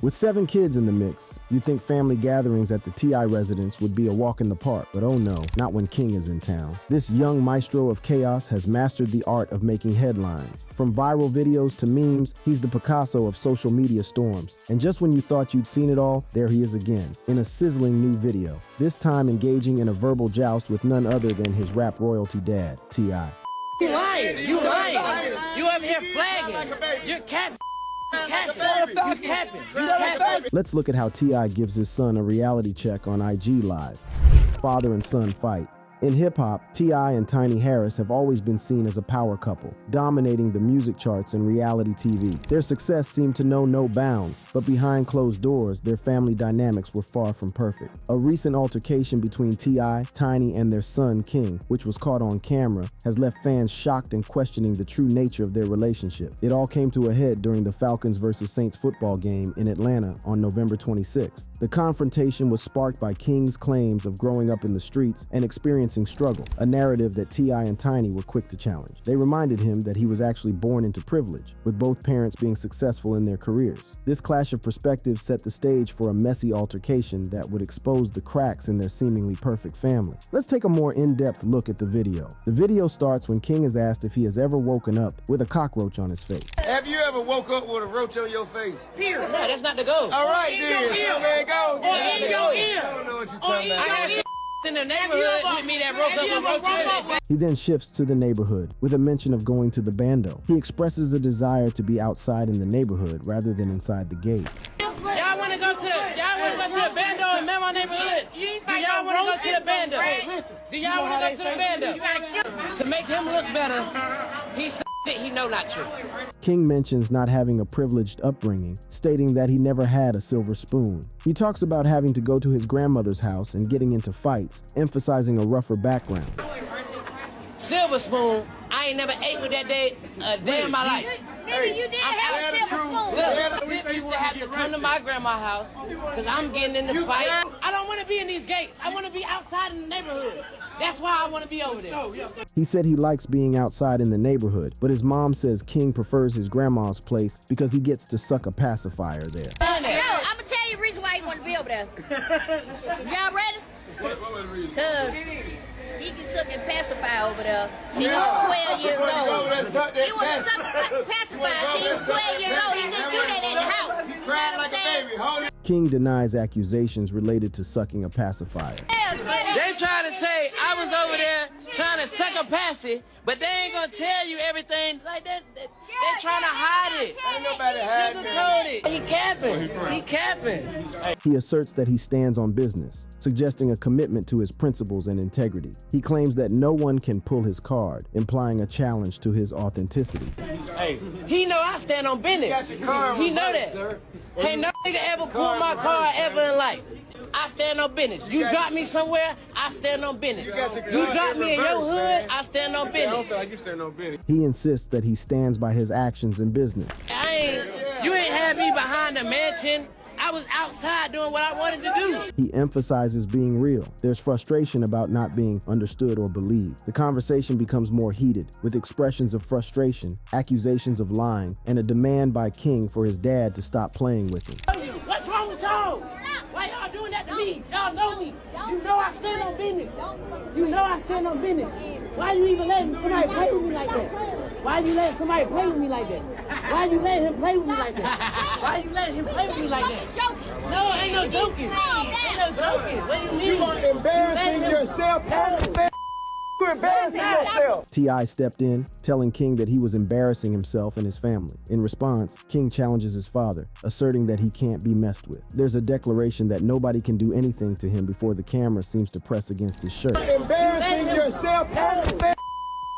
With 7 kids in the mix, you'd think family gatherings at the T.I. residence would be a walk in the park, but oh no, not when King is in town. This young maestro of chaos has mastered the art of making headlines. From viral videos to memes, he's the Picasso of social media storms. And just when you thought you'd seen it all, there he is again, in a sizzling new video. This time engaging in a verbal joust with none other than his rap royalty dad, T.I. You lying. You lying. You over here flagging. You're capping. You capping. Let's look at how T.I. gives his son a reality check on IG Live. Father and son fight. In hip-hop, T.I. and Tiny Harris have always been seen as a power couple, dominating the music charts and reality TV. Their success seemed to know no bounds, but behind closed doors, their family dynamics were far from perfect. A recent altercation between T.I., Tiny, and their son, King, which was caught on camera, has left fans shocked and questioning the true nature of their relationship. It all came to a head during the Falcons vs. Saints football game in Atlanta on November 26th. The confrontation was sparked by King's claims of growing up in the streets and experiencing struggle, a narrative that T.I. and Tiny were quick to challenge. They reminded him that he was actually born into privilege, with both parents being successful in their careers. This clash of perspectives set the stage for a messy altercation that would expose the cracks in their seemingly perfect family. Let's take a more in-depth look at the video. The video starts when King is asked if he has ever woken up with a cockroach on his face. Have you ever woke up with a roach on your face? Here. No, that's not the goal. All right, then. There it goes. Or in your ear. I don't know what you're talking about. I got in the neighborhood with me that broke up. He then shifts to the neighborhood with a mention of going to the bando. He expresses a desire to be outside in the neighborhood rather than inside the gates. Y'all want to go to the bando in my neighborhood? Do y'all want to go to the bando? Do y'all want to go to the bando? To make him look better, he said he know not true. King mentions not having a privileged upbringing, stating that he never had a silver spoon. He talks about having to go to his grandmother's house and getting into fights, emphasizing a rougher background. Silver spoon, I ain't never ate with that day a day in my life. Nigga, you did have a silver spoon. Look, Tip used to have to come to my grandma's house because I'm getting in the fight. I don't want to be in these gates. I want to be outside in the neighborhood. That's why I want to be over there. He said he likes being outside in the neighborhood, but his mom says King prefers his grandma's place because he gets to suck a pacifier there. Yo, I'm gonna tell you the reason why he want to be over there. Y'all ready? Cause he can suck a pacifier over there. He was 12 years old. He was sucking pacifier. He was 12 years old. He couldn't do that in the house. You know what I'm saying? King denies accusations related to sucking a pacifier. They trying to say I was over there trying to suck a passy, but they ain't gonna tell you everything like that. They trying to hide it. Ain't nobody hiding it. He capping. He capping. He asserts that he stands on business, suggesting a commitment to his principles and integrity. He claims that no one can pull his card, implying a challenge to his authenticity. Hey, He know I stand on business. He know that. Ain't no nigga ever pull my card ever in life. I stand on business. You drop me somewhere, I stand on business. You drop me in your hood, I stand on I don't business. feel like you stand on business. He insists that he stands by his actions in business. You ain't had me behind the mansion. I was outside doing what I wanted to do. He emphasizes being real. There's frustration about not being understood or believed. The conversation becomes more heated, with expressions of frustration, accusations of lying, and a demand by King for his dad to stop playing with him. What's wrong with y'all? Why y'all doing that to me? Y'all know me. You know I stand on business. You know I stand on business. Why you even letting somebody play with me like that? Why you letting somebody play with me like that? Why you letting him play with me like that? Why you letting him play with me like that? No, ain't no joking. Ain't no joking. What do you mean? You are embarrassing yourself. You're embarrassing yourself. T.I. stepped in, telling King that he was embarrassing himself and his family. In response, King challenges his father, asserting that he can't be messed with. There's a declaration that nobody can do anything to him before the camera seems to press against his shirt. Embarrassing yourself.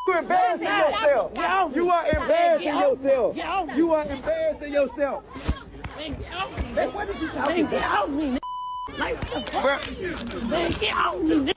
You're embarrassing yourself. You are embarrassing yourself. You are embarrassing yourself. Hey, what is she talking about? Get off me, nigga. Like, what the fuck? Man, get off me, nigga.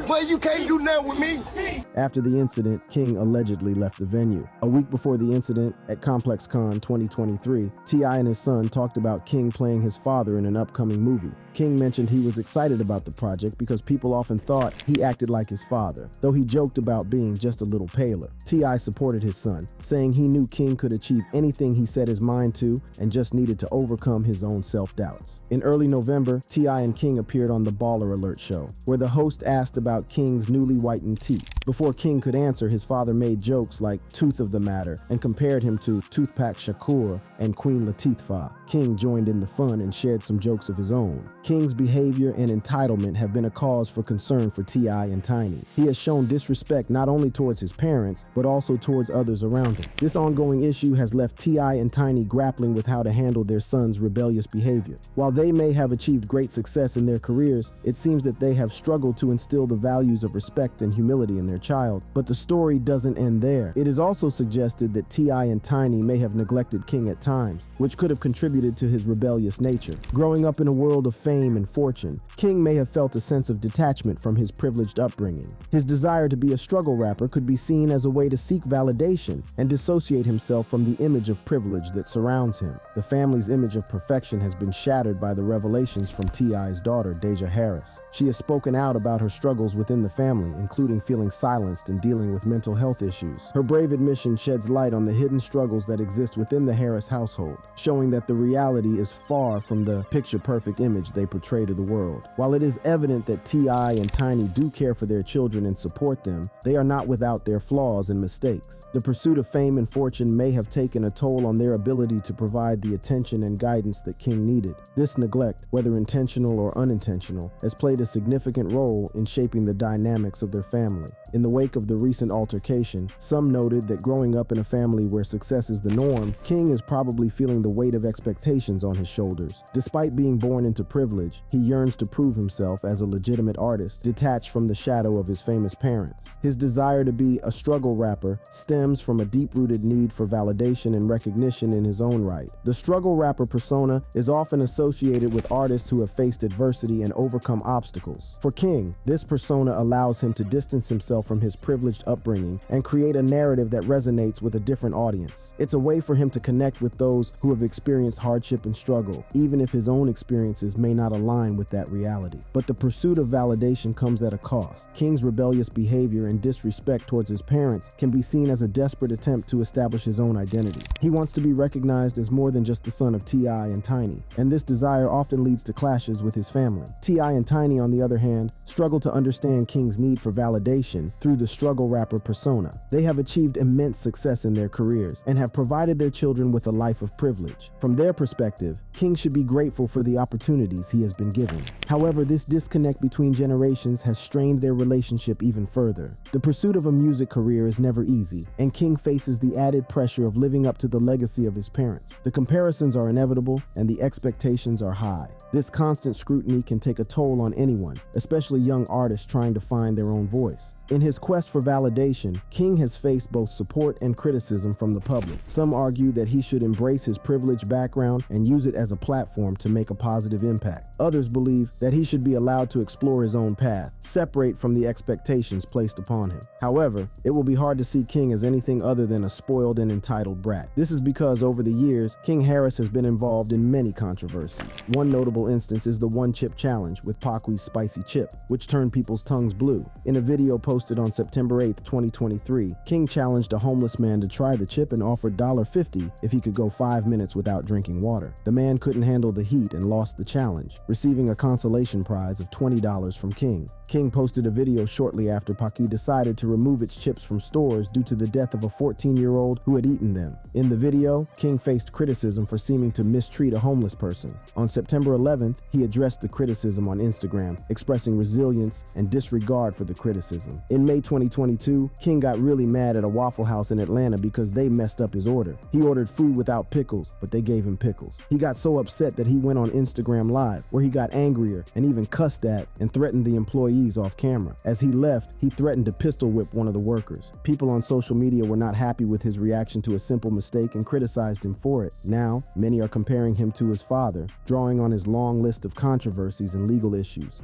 But you can't do nothing with me. After the incident, King allegedly left the venue. A week before the incident, at Complex Con 2023, T.I. and his son talked about King playing his father in an upcoming movie. King mentioned he was excited about the project because people often thought he acted like his father, though he joked about being just a little paler. T.I. supported his son, saying he knew King could achieve anything he set his mind to and just needed to overcome his own self-doubts. In early November, T.I. and King appeared on the Baller Alert show, where the host asked about King's newly whitened teeth. Before King could answer, his father made jokes like Tooth of the Matter and compared him to Tupac Shakur and Queen Latifah. King joined in the fun and shared some jokes of his own. King's behavior and entitlement have been a cause for concern for T.I. and Tiny. He has shown disrespect not only towards his parents, but also towards others around him. This ongoing issue has left T.I. and Tiny grappling with how to handle their son's rebellious behavior. While they may have achieved great success in their careers, it seems that they have struggled to instill the values of respect and humility in their child. But the story doesn't end there. It is also suggested that T.I. and Tiny may have neglected King at times, which could have contributed to his rebellious nature. Growing up in a world of fame and fortune, King may have felt a sense of detachment from his privileged upbringing. His desire to be a struggle rapper could be seen as a way to seek validation and dissociate himself from the image of privilege that surrounds him. The family's image of perfection has been shattered by the revelations from T.I.'s daughter, Deja Harris. She has spoken out about her struggles within the family, including feeling silenced and dealing with mental health issues. Her brave admission sheds light on the hidden struggles that exist within the Harris household, showing that the reality is far from the picture-perfect image they portray to the world. While it is evident that T.I. and Tiny do care for their children and support them, they are not without their flaws and mistakes. The pursuit of fame and fortune may have taken a toll on their ability to provide the attention and guidance that King needed. This neglect, whether intentional or unintentional, has played a significant role in shaping the dynamics of their family. In the wake of the recent altercation, some noted that growing up in a family where success is the norm, King is probably feeling the weight of expectations on his shoulders. Despite being born into privilege, he yearns to prove himself as a legitimate artist, detached from the shadow of his famous parents. His desire to be a struggle rapper stems from a deep-rooted need for validation and recognition in his own right. The struggle rapper persona is often associated with artists who have faced adversity and overcome obstacles. For King, this persona allows him to distance himself from his privileged upbringing and create a narrative that resonates with a different audience. It's a way for him to connect with those who have experienced hardship and struggle, even if his own experiences may not align with that reality. But the pursuit of validation comes at a cost. King's rebellious behavior and disrespect towards his parents can be seen as a desperate attempt to establish his own identity. He wants to be recognized as more than just the son of T.I. and Tiny, and this desire often leads to clashes with his family. T.I. and Tiny, on the other hand, struggle to understand King's need for validation through the struggle rapper persona. They have achieved immense success in their careers and have provided their children with a life of privilege. From their perspective, King should be grateful for the opportunities he has been given. However, this disconnect between generations has strained their relationship even further. The pursuit of a music career is never easy, and King faces the added pressure of living up to the legacy of his parents. The comparisons are inevitable, and the expectations are high. This constant scrutiny can take a toll on anyone, especially young artists trying to find their own voice. In his quest for validation, King has faced both support and criticism from the public. Some argue that he should embrace his privileged background and use it as a platform to make a positive impact. Others believe that he should be allowed to explore his own path, separate from the expectations placed upon him. However, it will be hard to see King as anything other than a spoiled and entitled brat. This is because over the years, King Harris has been involved in many controversies. One notable instance is the One Chip Challenge with Pacui's Spicy Chip, which turned people's tongues blue. In a video posted on September 8, 2023, King challenged a homeless man to try the chip and offered $50 if he could go 5 minutes without drinking water. The man couldn't handle the heat and lost the challenge, receiving a consolation prize of $20 from King. King posted a video shortly after Pacui decided to remove its chips from stores due to the death of a 14-year-old who had eaten them. In the video, King faced criticism for seeming to mistreat a homeless person. On September 11th, he addressed the criticism on Instagram, expressing resilience and disregard for the criticism. In May 2022, King got really mad at a Waffle House in Atlanta because they messed up his order. He ordered food without pickles, but they gave him pickles. He got so upset that he went on Instagram Live, where he got angrier and even cussed at and threatened the employees off camera. As he left, he threatened to pistol whip one of the workers. People on social media were not happy with his reaction to a simple mistake and criticized him for it. Now, many are comparing him to his father, drawing on his long list of controversies and legal issues.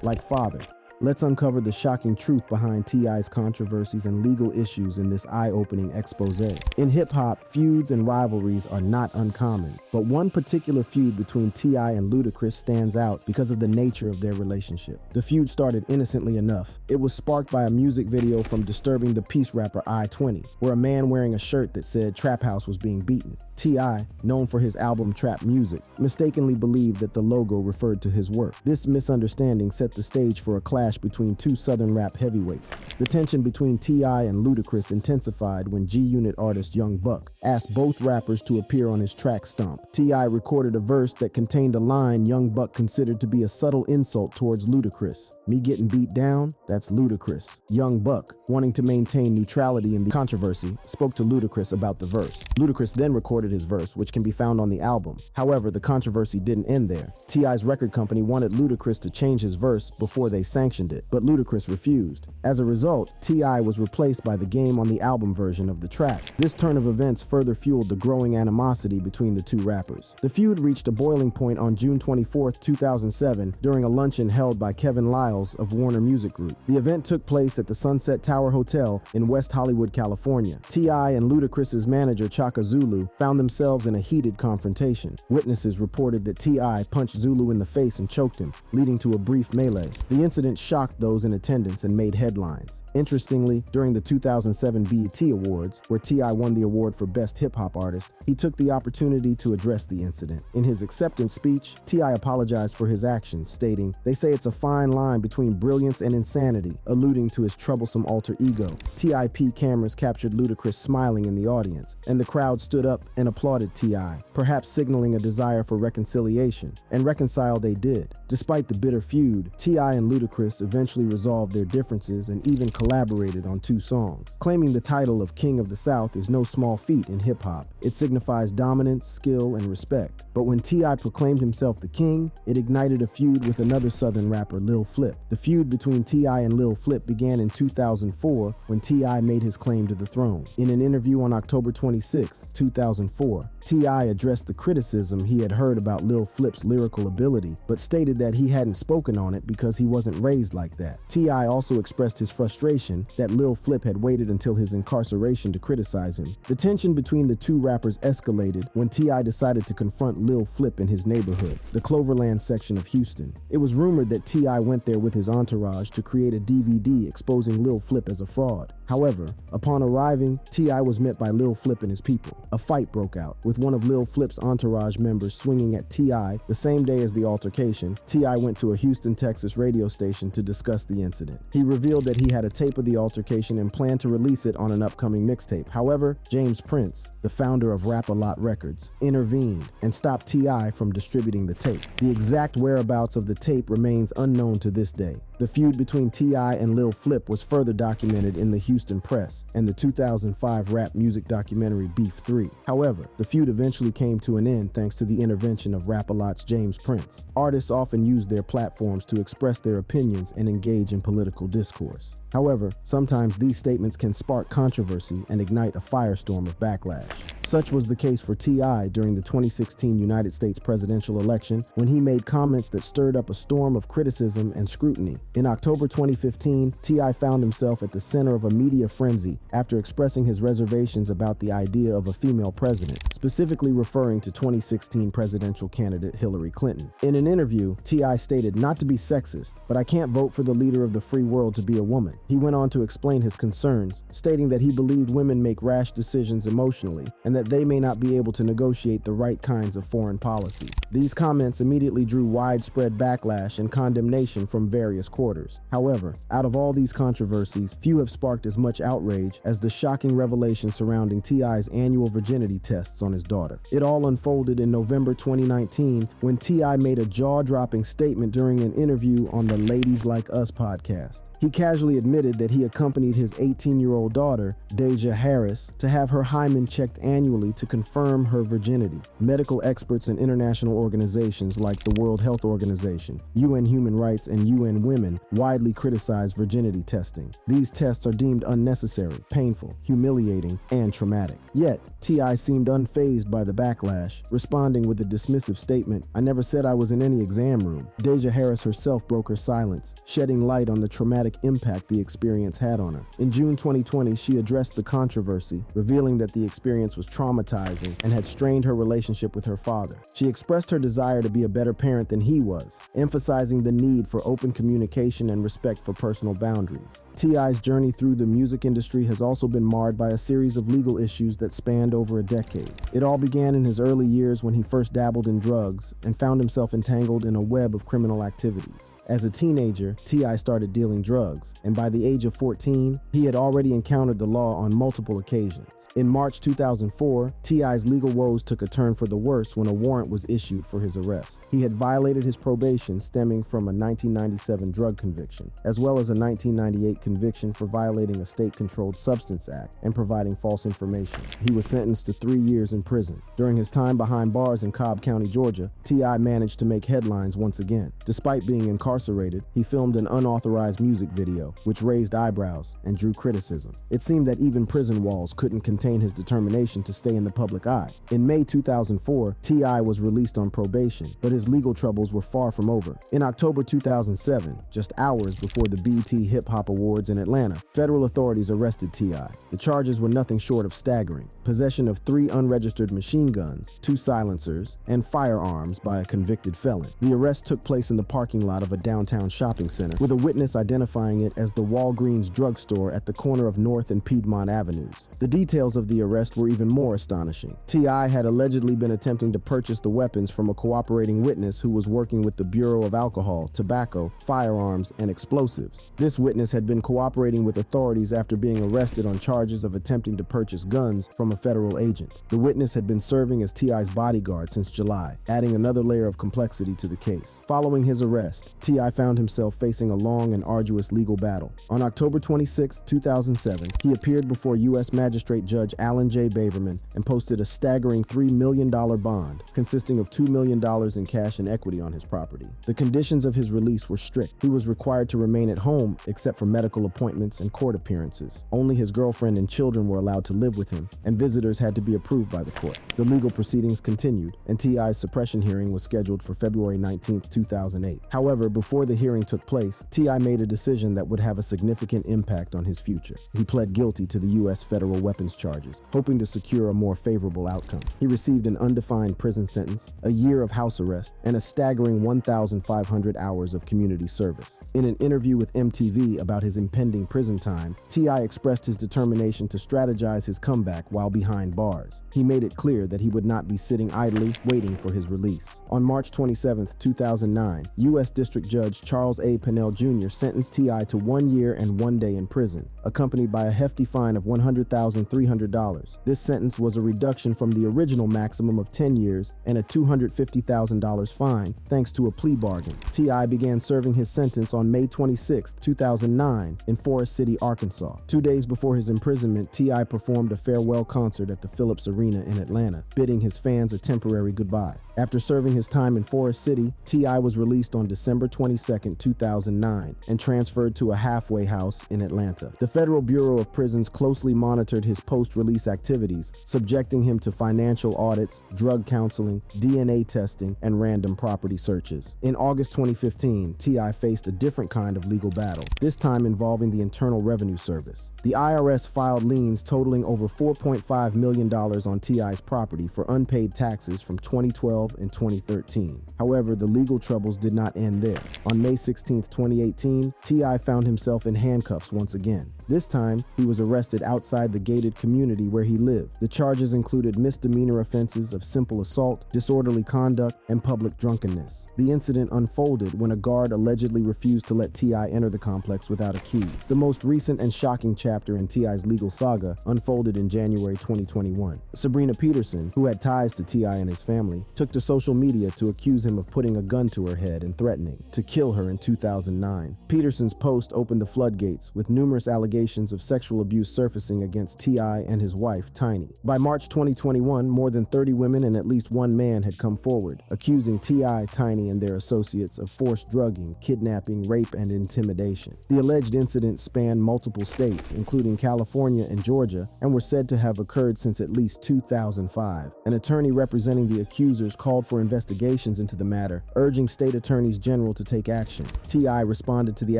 Like father, Let's uncover the shocking truth behind T.I.'s controversies and legal issues in this eye-opening expose. In hip-hop, feuds and rivalries are not uncommon, but one particular feud between T.I. and Ludacris stands out because of the nature of their relationship. The feud started innocently enough. It was sparked by a music video from Disturbing the Peace rapper I-20, where a man wearing a shirt that said Trap House was being beaten. T.I., known for his album Trap Music, mistakenly believed that the logo referred to his work. This misunderstanding set the stage for a clash between two Southern rap heavyweights. The tension between T.I. and Ludacris intensified when G-Unit artist Young Buck asked both rappers to appear on his track Stomp. T.I. recorded a verse that contained a line Young Buck considered to be a subtle insult towards Ludacris. "Me getting beat down? That's Ludacris." Young Buck, wanting to maintain neutrality in the controversy, spoke to Ludacris about the verse. Ludacris then recorded his verse, which can be found on the album. However, the controversy didn't end there. T.I.'s record company wanted Ludacris to change his verse before they sanctioned it, but Ludacris refused. As a result, T.I. was replaced by The Game on the album version of the track. This turn of events further fueled the growing animosity between the two rappers. The feud reached a boiling point on June 24, 2007, during a luncheon held by Kevin Liles of Warner Music Group. The event took place at the Sunset Tower Hotel in West Hollywood, California. T.I. and Ludacris's manager Chaka Zulu found themselves in a heated confrontation. Witnesses reported that T.I. punched Zulu in the face and choked him, leading to a brief melee. The incident shocked those in attendance and made headlines. Interestingly, during the 2007 BET Awards, where T.I. won the award for Best Hip Hop Artist, he took the opportunity to address the incident. In his acceptance speech, T.I. apologized for his actions, stating, "They say it's a fine line between brilliance and insanity," alluding to his troublesome alter ego. TIP cameras captured Ludacris smiling in the audience, and the crowd stood up and applauded T.I., perhaps signaling a desire for reconciliation. And reconcile they did. Despite the bitter feud, T.I. and Ludacris eventually resolved their differences and even collaborated on 2 songs. Claiming the title of King of the South is no small feat in hip-hop. It signifies dominance, skill, and respect. But when T.I. proclaimed himself the king, it ignited a feud with another Southern rapper, Lil Flip. The feud between T.I. and Lil Flip began in 2004 when T.I. made his claim to the throne. In an interview on October 26, 2004, T.I. addressed the criticism he had heard about Lil Flip's lyrical ability, but stated that he hadn't spoken on it because he wasn't raised like that. T.I. also expressed his frustration that Lil Flip had waited until his incarceration to criticize him. The tension between the two rappers escalated when T.I. decided to confront Lil Flip in his neighborhood, the Cloverland section of Houston. It was rumored that T.I. went there with his entourage to create a DVD exposing Lil Flip as a fraud. However, upon arriving, T.I. was met by Lil Flip and his people. A fight broke out, with one of Lil Flip's entourage members swinging at T.I. The same day as the altercation, T.I. went to a Houston, Texas radio station to discuss the incident. He revealed that he had a tape of the altercation and planned to release it on an upcoming mixtape. However, James Prince, the founder of Rap-A-Lot Records, intervened and stopped T.I. from distributing the tape. The exact whereabouts of the tape remains unknown to this day. The feud between T.I. and Lil Flip was further documented in the Houston Press and the 2005 rap music documentary Beef 3. However, the feud eventually came to an end thanks to the intervention of Rap-A-Lot's James Prince. Artists often use their platforms to express their opinions and engage in political discourse. However, sometimes these statements can spark controversy and ignite a firestorm of backlash. Such was the case for T.I. during the 2016 United States presidential election when he made comments that stirred up a storm of criticism and scrutiny. In October 2015, T.I. found himself at the center of a media frenzy after expressing his reservations about the idea of a female president, specifically referring to 2016 presidential candidate Hillary Clinton. In an interview, T.I. stated, "Not to be sexist, but I can't vote for the leader of the free world to be a woman." He went on to explain his concerns, stating that he believed women make rash decisions emotionally and that they may not be able to negotiate the right kinds of foreign policy. These comments immediately drew widespread backlash and condemnation from various quarters. However, out of all these controversies, few have sparked as much outrage as the shocking revelation surrounding T.I.'s annual virginity tests on his daughter. It all unfolded in November 2019 when T.I. made a jaw-dropping statement during an interview on the Ladies Like Us podcast. He casually admitted that he accompanied his 18-year-old daughter, Deja Harris, to have her hymen checked annually to confirm her virginity. Medical experts and international organizations like the World Health Organization, UN Human Rights, and UN Women widely criticize virginity testing. These tests are deemed unnecessary, painful, humiliating, and traumatic. Yet, T.I. seemed unfazed by the backlash, responding with a dismissive statement, "I never said I was in any exam room." Deja Harris herself broke her silence, shedding light on the traumatic impact the experience had on her. In June 2020, she addressed the controversy, revealing that the experience was traumatizing and had strained her relationship with her father. She expressed her desire to be a better parent than he was, emphasizing the need for open communication and respect for personal boundaries. T.I.'s journey through the music industry has also been marred by a series of legal issues that spanned over a decade. It all began in his early years when he first dabbled in drugs and found himself entangled in a web of criminal activities. As a teenager, T.I. started dealing drugs, and by the age of 14, he had already encountered the law on multiple occasions. In March 2004, T.I.'s legal woes took a turn for the worse when a warrant was issued for his arrest. He had violated his probation stemming from a 1997 drug conviction, as well as a 1998 conviction for violating a state-controlled substance act and providing false information. He was sentenced to 3 years in prison. During his time behind bars in Cobb County, Georgia, T.I. managed to make headlines once again. Despite being incarcerated, he filmed an unauthorized music video, which raised eyebrows and drew criticism. It seemed that even prison walls couldn't contain his determination to stay in the public eye. In May 2004, T.I. was released on probation, but his legal troubles were far from over. In October 2007, just hours before the BET Hip Hop Awards in Atlanta, federal authorities arrested T.I. The charges were nothing short of staggering: possession of 3 unregistered machine guns, 2 silencers, and firearms by a convicted felon. The arrest took place in the parking lot of a downtown shopping center, with a witness identifying it as the Walgreens drugstore at the corner of North and Piedmont Avenues. The details of the arrest were even more astonishing. T.I. had allegedly been attempting to purchase the weapons from a cooperating witness who was working with the Bureau of Alcohol, Tobacco, Firearms, and Explosives. This witness had been cooperating with authorities after being arrested on charges of attempting to purchase guns from a federal agent. The witness had been serving as T.I.'s bodyguard since July, adding another layer of complexity to the case. Following his arrest, T.I. found himself facing a long and arduous legal battle. On October 26, 2007, he appeared before U.S. Magistrate Judge Alan J. Baverman and posted a staggering $3 million bond, consisting of $2 million in cash and equity on his property. The conditions of his release were strict. He was required to remain at home except for medical appointments and court appearances. Only his girlfriend and children were allowed to live with him, and visitors had to be approved by the court. The legal proceedings continued, and T.I.'s suppression hearing was scheduled for February 19, 2008. However, before the hearing took place, T.I. made a decision that would have a significant impact on his future. He pled guilty to the U.S. federal weapons charges, hoping to secure a more favorable outcome. He received an undefined prison sentence, a year of house arrest, and a staggering 1,500 hours of community service. In an interview with MTV about his impending prison time, T.I. expressed his determination to strategize his comeback while behind bars. He made it clear that he would not be sitting idly waiting for his release. On March 27, 2009, U.S. District Judge Charles A. Pennell Jr. sentenced T.I. to 1 year and 1 day in prison, accompanied by a hefty fine of $100,300. This sentence was a reduction from the original maximum of 10 years and a $250,000 fine, thanks to a plea bargain. T.I. began serving his sentence on May 26, 2009 in Forest City, Arkansas. 2 days before his imprisonment, T.I. performed a farewell concert at the Phillips Arena in Atlanta, bidding his fans a temporary goodbye. After serving his time in Forest City, T.I. was released on December 22, 2009 and transferred to a halfway house in Atlanta. The Federal Bureau of Prisons closely monitored his post-release activities, subjecting him to financial audits, drug counseling, DNA testing, and random property searches. In August 2015, T.I. faced a different kind of legal battle, this time involving the Internal Revenue Service. The IRS filed liens totaling over $4.5 million on T.I.'s property for unpaid taxes from 2012 and 2013. However, the legal troubles did not end there. On May 16, 2018, T.I. found himself in handcuffs once again. This time, he was arrested outside the gated community where he lived. The charges included misdemeanor offenses of simple assault, disorderly conduct, and public drunkenness. The incident unfolded when a guard allegedly refused to let T.I. enter the complex without a key. The most recent and shocking chapter in T.I.'s legal saga unfolded in January 2021. Sabrina Peterson, who had ties to T.I. and his family, took to social media to accuse him of putting a gun to her head and threatening to kill her in 2009. Peterson's post opened the floodgates, with numerous allegations of sexual abuse surfacing against T.I. and his wife, Tiny. By March 2021, more than 30 women and at least one man had come forward, accusing T.I., Tiny, and their associates of forced drugging, kidnapping, rape, and intimidation. The alleged incidents spanned multiple states, including California and Georgia, and were said to have occurred since at least 2005. An attorney representing the accusers called for investigations into the matter, urging state attorneys general to take action. T.I. responded to the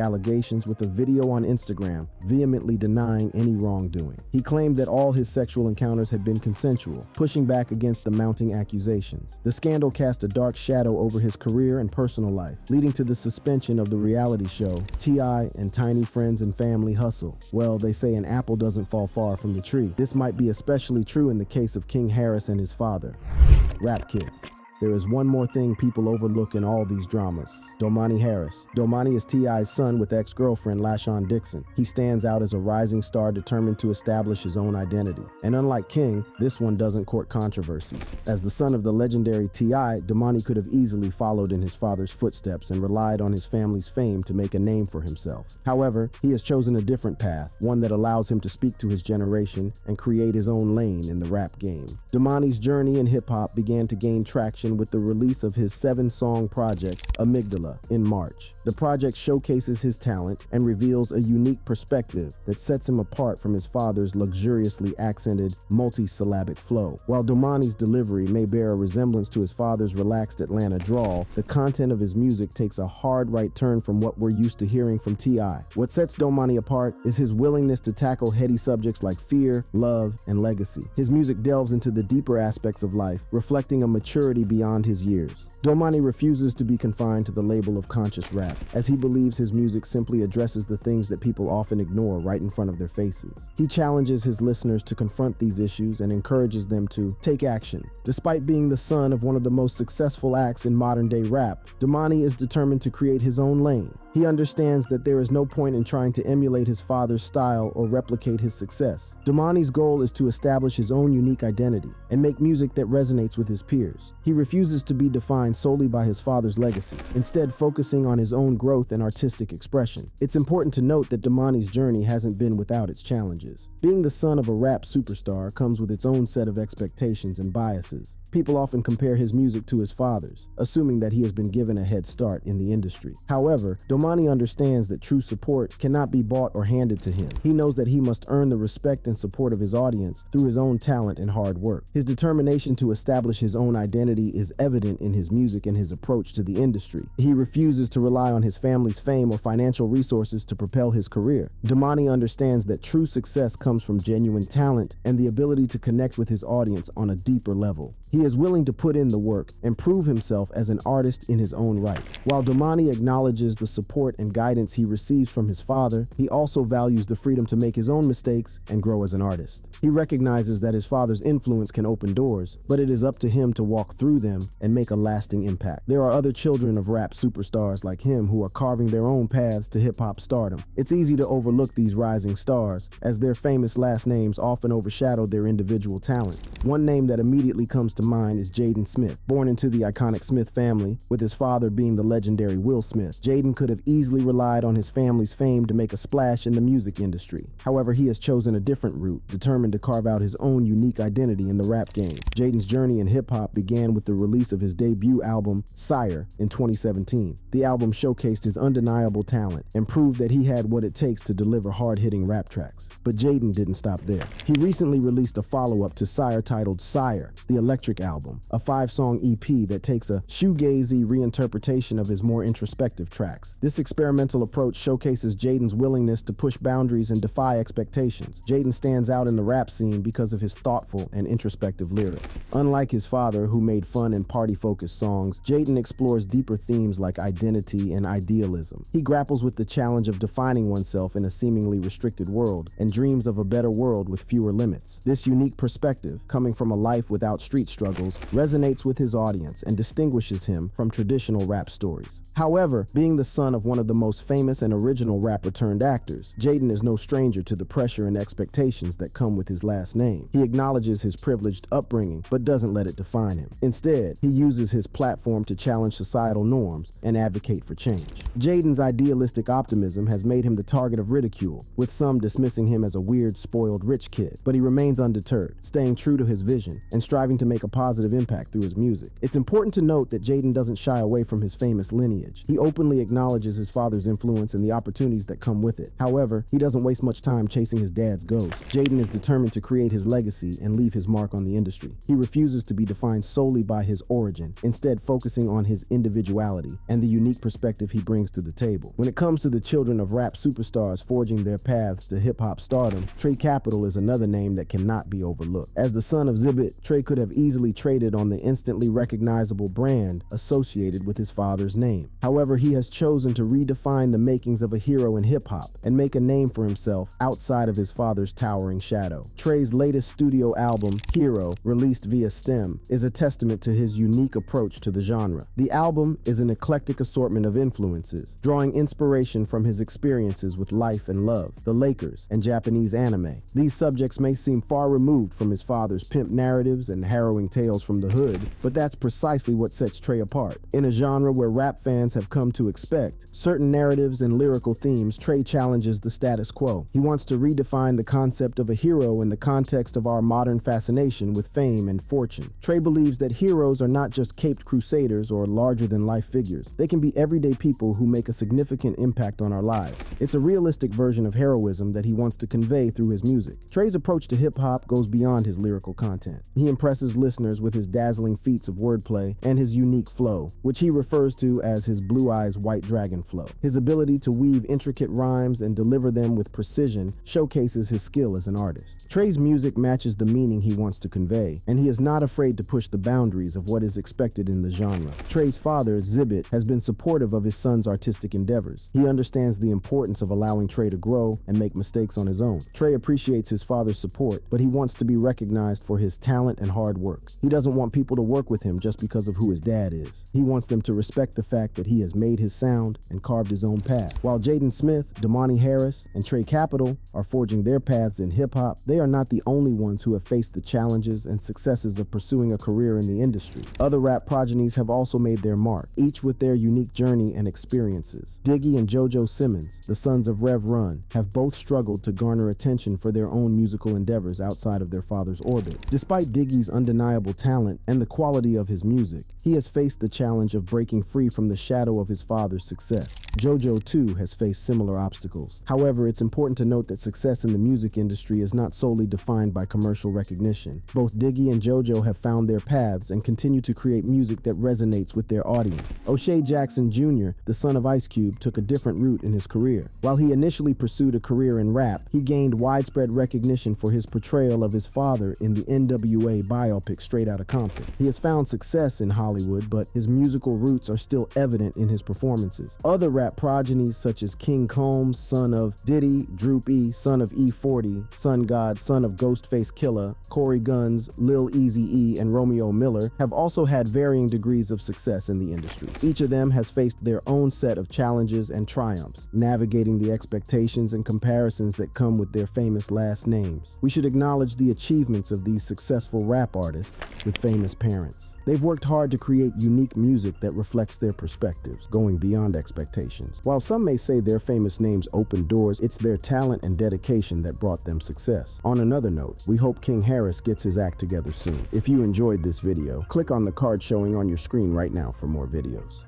allegations with a video on Instagram, vehemently denying any wrongdoing. He claimed that all his sexual encounters had been consensual, pushing back against the mounting accusations. The scandal cast a dark shadow over his career and personal life, leading to the suspension of the reality show T.I. and Tiny Friends and Family Hustle. Well, they say an apple doesn't fall far from the tree. This might be especially true in the case of King Harris and his father. Rap kids. There is one more thing people overlook in all these dramas. Domani Harris. Domani is T.I.'s son with ex-girlfriend LaShawn Dixon. He stands out as a rising star determined to establish his own identity. And unlike King, this one doesn't court controversies. As the son of the legendary T.I., Domani could have easily followed in his father's footsteps and relied on his family's fame to make a name for himself. However, he has chosen a different path, one that allows him to speak to his generation and create his own lane in the rap game. Domani's journey in hip-hop began to gain traction with the release of his 7-song project, Amygdala, in March. The project showcases his talent and reveals a unique perspective that sets him apart from his father's luxuriously accented, multi-syllabic flow. While Domani's delivery may bear a resemblance to his father's relaxed Atlanta drawl, the content of his music takes a hard right turn from what we're used to hearing from T.I. What sets Domani apart is his willingness to tackle heady subjects like fear, love, and legacy. His music delves into the deeper aspects of life, reflecting a maturity beyond his years. Domani refuses to be confined to the label of conscious rap, as he believes his music simply addresses the things that people often ignore right in front of their faces. He challenges his listeners to confront these issues and encourages them to take action. Despite being the son of one of the most successful acts in modern-day rap, Domani is determined to create his own lane. He understands that there is no point in trying to emulate his father's style or replicate his success. Domani's goal is to establish his own unique identity and make music that resonates with his peers. He refuses to be defined solely by his father's legacy, instead focusing on his own growth and artistic expression. It's important to note that Domani's journey hasn't been without its challenges. Being the son of a rap superstar comes with its own set of expectations and biases. People often compare his music to his father's, assuming that he has been given a head start in the industry. However, Domani understands that true support cannot be bought or handed to him. He knows that he must earn the respect and support of his audience through his own talent and hard work. His determination to establish his own identity is evident in his music and his approach to the industry. He refuses to rely on his family's fame or financial resources to propel his career. Domani understands that true success comes from genuine talent and the ability to connect with his audience on a deeper level. He is willing to put in the work and prove himself as an artist in his own right. While Domani acknowledges the support and guidance he receives from his father, he also values the freedom to make his own mistakes and grow as an artist. He recognizes that his father's influence can open doors, but it is up to him to walk through them and make a lasting impact. There are other children of rap superstars like him who are carving their own paths to hip-hop stardom. It's easy to overlook these rising stars, as their famous last names often overshadow their individual talents. One name that immediately comes to mind is Jaden Smith. Born into the iconic Smith family, with his father being the legendary Will Smith, Jaden could have easily relied on his family's fame to make a splash in the music industry. However, he has chosen a different route, determined to carve out his own unique identity in the rap game. Jaden's journey in hip-hop began with the release of his debut album, Sire, in 2017. The album showcased his undeniable talent and proved that he had what it takes to deliver hard-hitting rap tracks. But Jaden didn't stop there. He recently released a follow-up to Sire titled Sire, The Electric Electric album, a 5-song EP that takes a shoegazy reinterpretation of his more introspective tracks. This experimental approach showcases Jaden's willingness to push boundaries and defy expectations. Jaden stands out in the rap scene because of his thoughtful and introspective lyrics. Unlike his father, who made fun and party-focused songs, Jaden explores deeper themes like identity and idealism. He grapples with the challenge of defining oneself in a seemingly restricted world and dreams of a better world with fewer limits. This unique perspective, coming from a life without street struggles, resonates with his audience and distinguishes him from traditional rap stories. However, being the son of one of the most famous and original rapper-turned-actors, Jaden is no stranger to the pressure and expectations that come with his last name. He acknowledges his privileged upbringing, but doesn't let it define him. Instead, he uses his platform to challenge societal norms and advocate for change. Jaden's idealistic optimism has made him the target of ridicule, with some dismissing him as a weird, spoiled rich kid, but he remains undeterred, staying true to his vision and striving to make a positive impact through his music. It's important to note that Jaden doesn't shy away from his famous lineage. He openly acknowledges his father's influence and the opportunities that come with it. However, he doesn't waste much time chasing his dad's ghost. Jaden is determined to create his legacy and leave his mark on the industry. He refuses to be defined solely by his origin, instead focusing on his individuality and the unique perspective he brings to the table. When it comes to the children of rap superstars forging their paths to hip-hop stardom, Trey Capital is another name that cannot be overlooked. As the son of Xzibit, Trey could have easily traded on the instantly recognizable brand associated with his father's name. However, he has chosen to redefine the makings of a hero in hip-hop and make a name for himself outside of his father's towering shadow. Trey's latest studio album, Hero, released via STEM, is a testament to his unique approach to the genre. The album is an eclectic assortment of influences, drawing inspiration from his experiences with life and love, the Lakers, and Japanese anime. These subjects may seem far removed from his father's pimp narratives and harrowing tales from the hood, but that's precisely what sets Trey apart. In a genre where rap fans have come to expect certain narratives and lyrical themes, Trey challenges the status quo. He wants to redefine the concept of a hero in the context of our modern fascination with fame and fortune. Trey believes that heroes are not just caped crusaders or larger-than-life figures. They can be everyday people who make a significant impact on our lives. It's a realistic version of heroism that he wants to convey through his music. Trey's approach to hip-hop goes beyond his lyrical content. He impresses listeners with his dazzling feats of wordplay and his unique flow, which he refers to as his Blue Eyes White Dragon flow. His ability to weave intricate rhymes and deliver them with precision showcases his skill as an artist. Trey's music matches the meaning he wants to convey, and he is not afraid to push the boundaries of what is expected in the genre. Trey's father, Xzibit, has been supportive of his son's artistic endeavors. He understands the importance of allowing Trey to grow and make mistakes on his own. Trey appreciates his father's support, but he wants to be recognized for his talent and hard work. He doesn't want people to work with him just because of who his dad is. He wants them to respect the fact that he has made his sound and carved his own path. While Jaden Smith, Damani Harris, and Trey Capital are forging their paths in hip-hop, they are not the only ones who have faced the challenges and successes of pursuing a career in the industry. Other rap progenies have also made their mark, each with their unique journey and experiences. Diggy and JoJo Simmons, the sons of Rev Run, have both struggled to garner attention for their own musical endeavors outside of their father's orbit. Despite Diggy's undeniable talent and the quality of his music, he has faced the challenge of breaking free from the shadow of his father's success. JoJo, too, has faced similar obstacles. However, it's important to note that success in the music industry is not solely defined by commercial recognition. Both Diggy and JoJo have found their paths and continue to create music that resonates with their audience. O'Shea Jackson Jr., the son of Ice Cube, took a different route in his career. While he initially pursued a career in rap, he gained widespread recognition for his portrayal of his father in the NWA biopic Straight Outta Compton. He has found success in Hollywood, but his musical roots are still evident in his performances. Other rap progenies such as King Combs, son of Diddy, Droop E, son of E40, Sun God, son of Ghostface Killah, Corey Guns, Lil Eazy-E, and Romeo Miller have also had varying degrees of success in the industry. Each of them has faced their own set of challenges and triumphs, navigating the expectations and comparisons that come with their famous last names. We should acknowledge the achievements of these successful rap artists with famous parents. They've worked hard to create unique music that reflects their perspectives, going beyond expectations. While some may say their famous names opened doors, it's their talent and dedication that brought them success. On another note, we hope King Harris gets his act together soon. If you enjoyed this video, click on the card showing on your screen right now for more videos.